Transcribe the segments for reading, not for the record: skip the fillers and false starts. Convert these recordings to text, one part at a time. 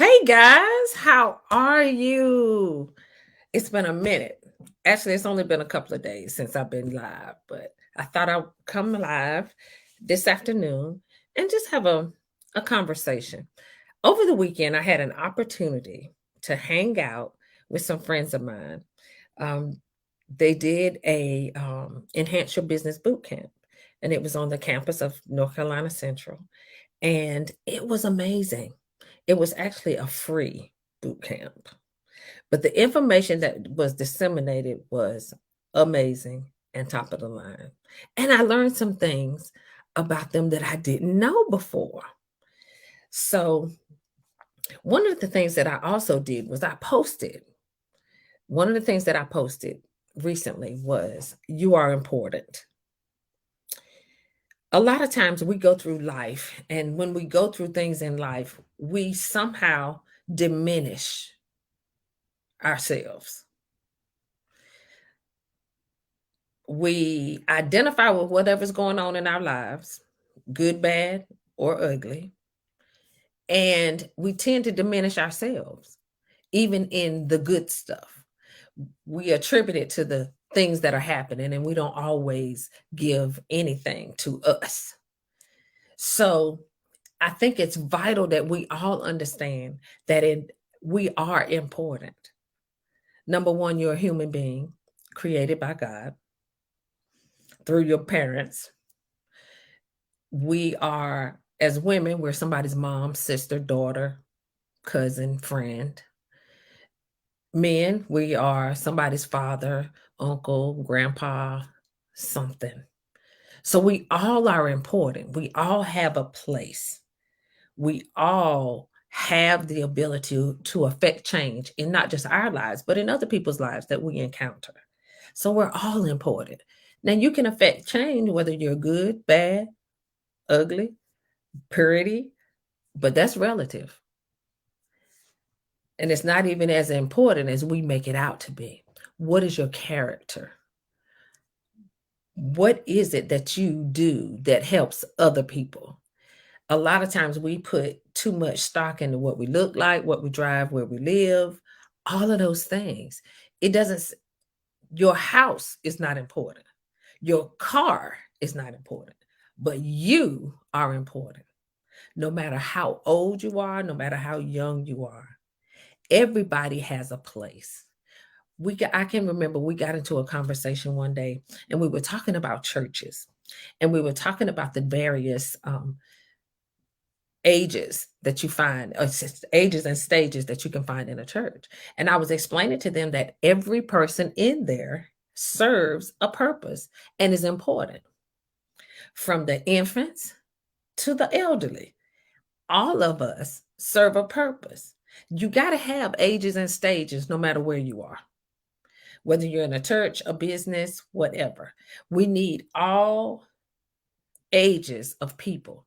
Hey guys, how are you? It's been a minute. Actually, it's only been a couple of days since I've been live, but I thought I'd come live this afternoon and just have a conversation. Over the weekend, I had an opportunity to hang out with some friends of mine. Um, they did a enhance your business boot camp, and it was on the campus of North Carolina Central, and it was amazing. It was actually a free boot camp, but the information that was disseminated was amazing and top of the line. And I learned some things about them that I didn't know before. So, one of the things that I also did was I posted. One of the things that I posted recently was, "You are important." A lot of times we go through life, and when we go through things in life, we somehow diminish ourselves. We identify with whatever's going on in our lives, good, bad, or ugly, and we tend to diminish ourselves, even in the good stuff. We attribute it to the things that are happening, and we don't always give anything to us. So I think it's vital that we all understand that we are important. Number one, you're a human being created by God through your parents. We are, as women, we're somebody's mom, sister, daughter, cousin, friend. Men, we are somebody's father, uncle, grandpa, something. So we all are important. We all have a place. We all have the ability to affect change in not just our lives, but in other people's lives that we encounter. So we're all important. Now you can affect change whether you're good, bad, ugly, pretty, but that's relative. And it's not even as important as we make it out to be. What is your character? What is it that you do that helps other people? A lot of times we put too much stock into what we look like, what we drive, where we live, all of those things. It doesn't, your house is not important. Your car is not important, but you are important. No matter how old you are, no matter how young you are, everybody has a place. I can remember we got into a conversation one day and we were talking about churches, and we were talking about the various ages that you find, or ages and stages that you can find in a church. And I was explaining to them that every person in there serves a purpose and is important, from the infants to the elderly. All of us serve a purpose. You got to have ages and stages no matter where you are, whether you're in a church, a business, whatever. We need all ages of people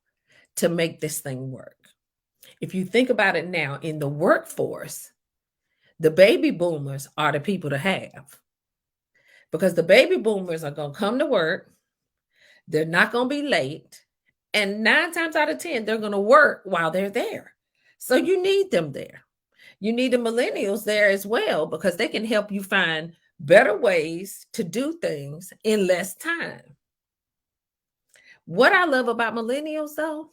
to make this thing work. If you think about it now in the workforce, the baby boomers are the people to have, because the baby boomers are going to come to work. They're not going to be late. And 9 times out of 10, they're going to work while they're there. So you need them there. You need the millennials there as well, because they can help you find better ways to do things in less time. What I love about millennials, though,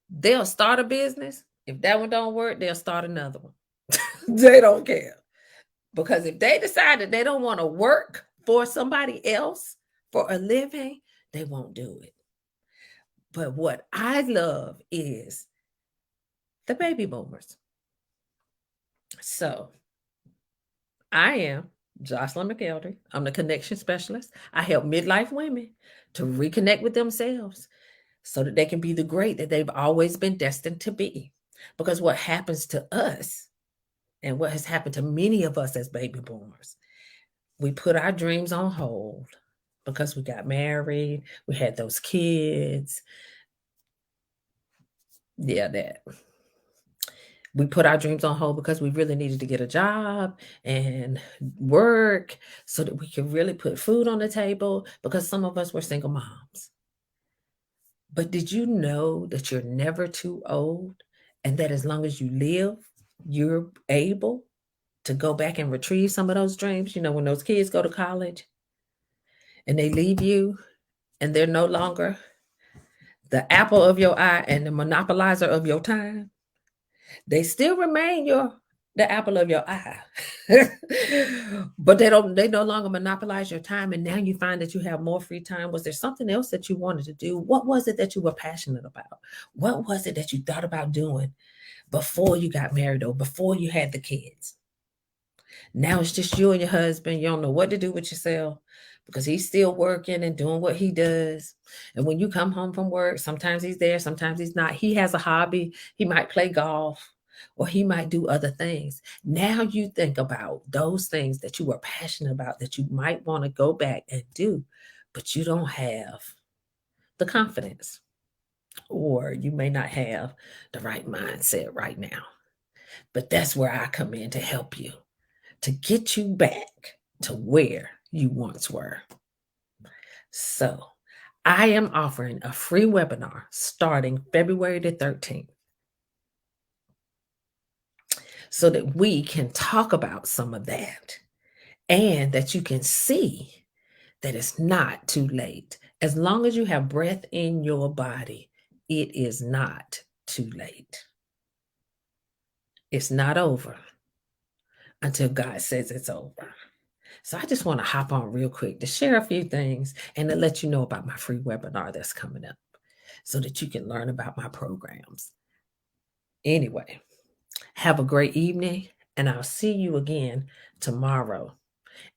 they'll start a business. If that one don't work, they'll start another one. They don't care. Because if they decide that they don't want to work for somebody else for a living, they won't do it. But what I love is the baby boomers. So I am Jocelyn McElderry. I'm the connection specialist. I help midlife women to reconnect with themselves so that they can be the great that they've always been destined to be. Because what happens to us, and what has happened to many of us as baby boomers, we put our dreams on hold because we got married, we had those kids. Yeah, that. We put our dreams on hold because we really needed to get a job and work so that we could really put food on the table, because some of us were single moms. But did you know that you're never too old? And that as long as you live, you're able to go back and retrieve some of those dreams. You know, when those kids go to college and they leave you and they're no longer the apple of your eye and the monopolizer of your time, they still remain the apple of your eye. But they no longer monopolize your time, and now you find that you have more free time. Was there something else that you wanted to do? What was it that you were passionate about? What was it that you thought about doing before you got married or before you had the kids? Now it's just you and your husband. You don't know what to do with yourself because he's still working and doing what he does. And when you come home from work, sometimes he's there, sometimes he's not. He has a hobby. He might play golf or he might do other things. Now you think about those things that you were passionate about that you might want to go back and do, but you don't have the confidence, or you may not have the right mindset right now. But that's where I come in to help you, to get you back to where you once were. So I am offering a free webinar starting February the 13th so that we can talk about some of that and that you can see that it's not too late. As long as you have breath in your body, it is not too late. It's not over until God says it's over. So I just want to hop on real quick to share a few things and to let you know about my free webinar that's coming up so that you can learn about my programs. Anyway, have a great evening, and I'll see you again tomorrow.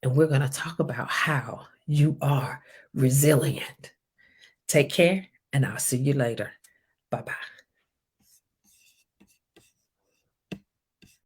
And we're going to talk about how you are resilient. Take care, and I'll see you later. Bye-bye.